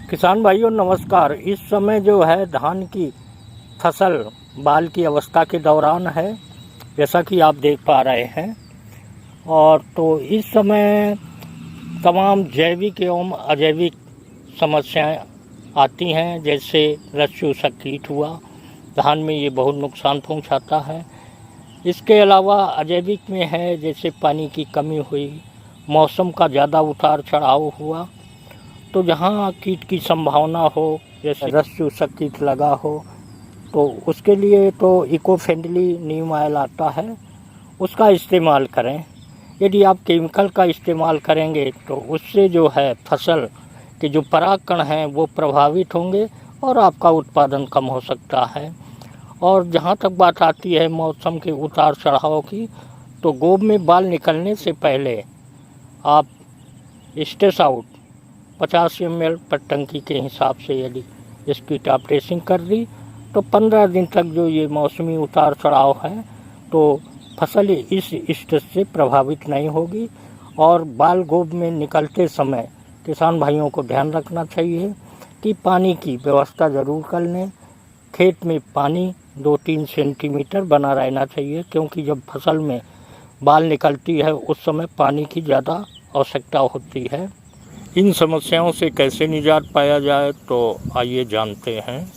किसान भाइयों नमस्कार। इस समय जो है धान की फसल बाल की अवस्था के दौरान है, जैसा कि आप देख पा रहे हैं। और तो इस समय तमाम जैविक एवं अजैविक समस्याएं आती हैं, जैसे रस चूसक कीट हुआ, धान में ये बहुत नुकसान पहुंचाता है। इसके अलावा अजैविक में है जैसे पानी की कमी हुई, मौसम का ज़्यादा उतार चढ़ाव हुआ, तो जहाँ कीट की संभावना हो, जैसे रस चूसक कीट लगा हो, तो उसके लिए तो इको फ्रेंडली नीम ऑयल आता है, उसका इस्तेमाल करें। यदि आप केमिकल का इस्तेमाल करेंगे तो उससे जो है फसल के जो परागकण हैं वो प्रभावित होंगे और आपका उत्पादन कम हो सकता है। और जहाँ तक बात आती है मौसम के उतार चढ़ाव की, तो गोब में बाल निकलने से पहले आप स्टेस आउट 50 ml पर टंकी के हिसाब से यदि इसकी टॉप ड्रेसिंग कर दी तो 15 दिन तक जो ये मौसमी उतार चढ़ाव है तो फसल इस स्टेज से प्रभावित नहीं होगी। और बाल गोब में निकलते समय किसान भाइयों को ध्यान रखना चाहिए कि पानी की व्यवस्था ज़रूर कर लें। खेत में पानी 2-3 सेंटीमीटर बना रहना चाहिए, क्योंकि जब फसल में बाल निकलती है उस समय पानी की ज़्यादा आवश्यकता होती है। इन समस्याओं से कैसे निजात पाया जाए, तो आइए जानते हैं।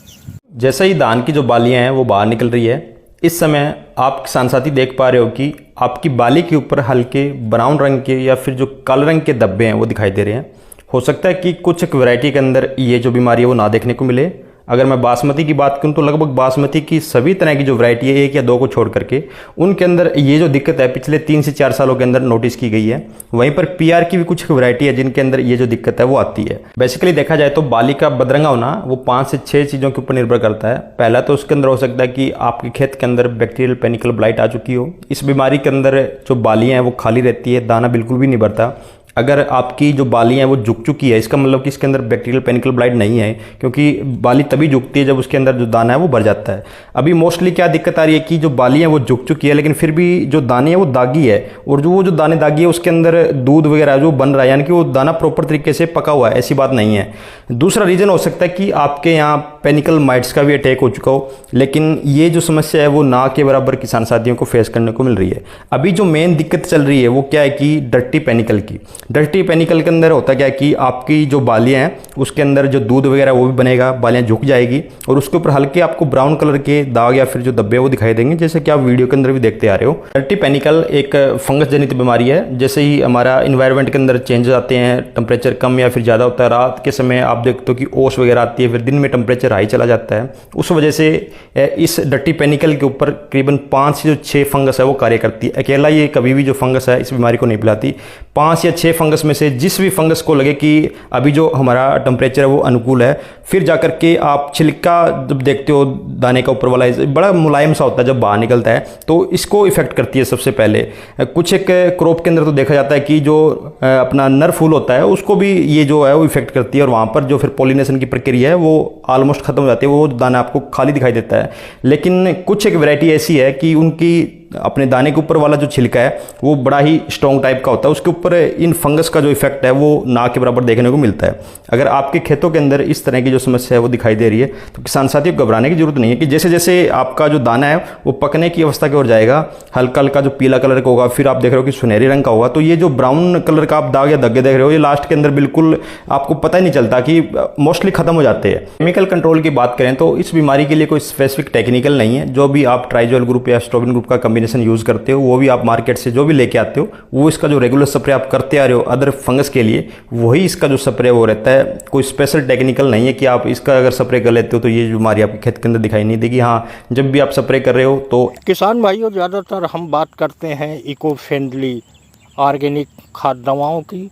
जैसे ही धान की जो बालियां हैं वो बाहर निकल रही है, इस समय आप किसान साथी देख पा रहे हो कि आपकी बाली के ऊपर हल्के ब्राउन रंग के या फिर जो काले रंग के धब्बे हैं वो दिखाई दे रहे हैं। हो सकता है कि कुछ एक वैरायटी के अंदर ये जो बीमारी है वो ना देखने को मिले। अगर मैं बासमती की बात करूं तो लगभग बासमती की सभी तरह की जो वैरायटी है, 1 या 2 को छोड़ करके, उनके अंदर ये जो दिक्कत है पिछले 3 से 4 सालों के अंदर नोटिस की गई है। वहीं पर पीआर की भी कुछ वैरायटी है जिनके अंदर ये जो दिक्कत है वो आती है। बेसिकली देखा जाए तो बाली का बदरंगा होना वो 5 से 6 चीज़ों के ऊपर निर्भर करता है। पहला तो उसके अंदर हो सकता है कि आपके खेत के अंदर बैक्टीरियल पेनिकल ब्लाइट आ चुकी हो। इस बीमारी के अंदर जो बालियाँ हैं वो खाली रहती है, दाना बिल्कुल भी नहीं भरता। अगर आपकी जो बाली है वो झुक चुकी है, इसका मतलब कि इसके अंदर बैक्टीरियल पेनिकल ब्लाइट नहीं है, क्योंकि बाली तभी झुकती है जब उसके अंदर जो दाना है वो भर जाता है। अभी मोस्टली क्या दिक्कत आ रही है कि जो बाली है वो झुक चुकी है, लेकिन फिर भी जो दाने हैं वो दागी है, और जो दाने दागी है उसके अंदर दूध वगैरह जो बन रहा है, यानी कि वो दाना प्रॉपर तरीके से पका हुआ है, ऐसी बात नहीं है। दूसरा रीज़न हो सकता है कि आपके यहाँ पेनिकल माइट्स का भी अटैक हो चुका हो, लेकिन ये जो समस्या है वो ना के बराबर किसान साथियों को फेस करने को मिल रही है। अभी जो मेन दिक्कत चल रही है वो क्या है कि डर्टी पेनिकल की। डर्टी पेनिकल के अंदर होता क्या है कि आपकी जो बालियाँ हैं उसके अंदर जो दूध वगैरह वो भी बनेगा, बालियाँ झुक जाएगी और उसके ऊपर हल्के आपको ब्राउन कलर के दाग या फिर जो धब्बे वो दिखाई देंगे, जैसे कि आप वीडियो के अंदर भी देखते आ रहे हो। डर्टी पेनिकल एक फंगस जनित बीमारी है। जैसे ही हमारा इन्वायरमेंट के अंदर चेंजेस आते हैं, टेम्परेचर कम या फिर ज़्यादा होता है, रात के समय आप देखते हो कि ओस वगैरह आती है, फिर दिन में टेम्परेचर हाई चला जाता है, उस वजह से इस डर्टी पेनिकल के ऊपर करीबन 5 से 6 फंगस है वो कार्य करती है। अकेला ये कभी भी जो फंगस है इस बीमारी को नहीं फैलाती। 5 या 6 फंगस में से जिस भी फंगस को लगे कि अभी जो हमारा टेम्परेचर है वो अनुकूल है, फिर जाकर के आप छिलका जब देखते हो दाने का ऊपर वाला बड़ा मुलायम सा होता है, जब बाहर निकलता है तो इसको इफेक्ट करती है सबसे पहले। कुछ एक क्रॉप के अंदर तो देखा जाता है कि जो अपना नर फूल होता है उसको भी ये जो है वो इफेक्ट करती है, और वहाँ पर जो फिर पॉलिनेशन की प्रक्रिया है वो ऑलमोस्ट खत्म हो जाती है, वो दाना आपको खाली दिखाई देता है। लेकिन कुछ एक वैरायटी ऐसी है कि उनकी अपने दाने के ऊपर वाला जो छिलका है वो बड़ा ही स्ट्रॉन्ग टाइप का होता है, उसके ऊपर इन फंगस का जो इफेक्ट है वो ना के बराबर देखने को मिलता है। अगर आपके खेतों के अंदर इस तरह की जो समस्या है वो दिखाई दे रही है तो किसान साथियों को घबराने की जरूरत नहीं है कि जैसे जैसे आपका जो दाना है वो पकने की अवस्था की ओर जाएगा, हल्का हल्का जो पीला कलर का होगा, फिर आप देख रहे हो कि सुनहरी रंग का होगा, तो ये जो ब्राउन कलर का आप दाग या धब्बे देख रहे हो ये लास्ट के अंदर बिल्कुल आपको पता ही नहीं चलता कि मोस्टली खत्म हो जाते हैं। केमिकल कंट्रोल की बात करें तो इस बीमारी के लिए कोई स्पेसिफिक टेक्निकल नहीं है। जो भी आप ट्राइजोल ग्रुप या स्ट्रोबिन ग्रुप का कॉम्बिनेशन यूज करते हो, वो भी आप मार्केट से जो भी लेके आते हो, वो इसका जो रेगुलर स्प्रे आप करते आ रहे हो अदर फंगस के लिए, वही इसका जो स्प्रे वो रहता है। कोई स्पेशल टेक्निकल नहीं है कि आप इसका अगर स्प्रे कर लेते हो तो ये बीमारी आपके खेत के अंदर दिखाई नहीं देगी। हाँ, जब भी आप स्प्रे कर रहे हो तो किसान भाइयों ज़्यादातर हम बात करते हैं इको फ्रेंडली ऑर्गेनिक खाद दवाओं की।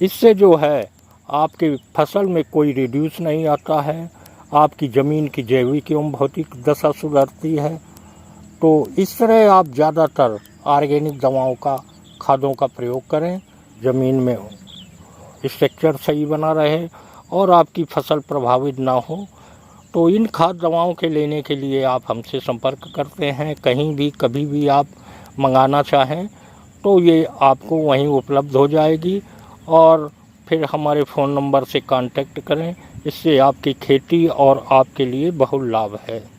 इससे जो है आपकी फसल में कोई रिड्यूस नहीं आता है, आपकी ज़मीन की जैविक एवं भौतिक दशा सुधरती है। तो इस तरह आप ज़्यादातर ऑर्गेनिक दवाओं का खादों का प्रयोग करें, ज़मीन में स्ट्रक्चर सही बना रहे और आपकी फसल प्रभावित ना हो। तो इन खाद दवाओं के लेने के लिए आप हमसे संपर्क करते हैं, कहीं भी कभी भी आप मंगाना चाहें तो ये आपको वहीं उपलब्ध हो जाएगी। और फिर हमारे फ़ोन नंबर से कांटेक्ट करें। इससे आपकी खेती और आपके लिए बहुत लाभ है।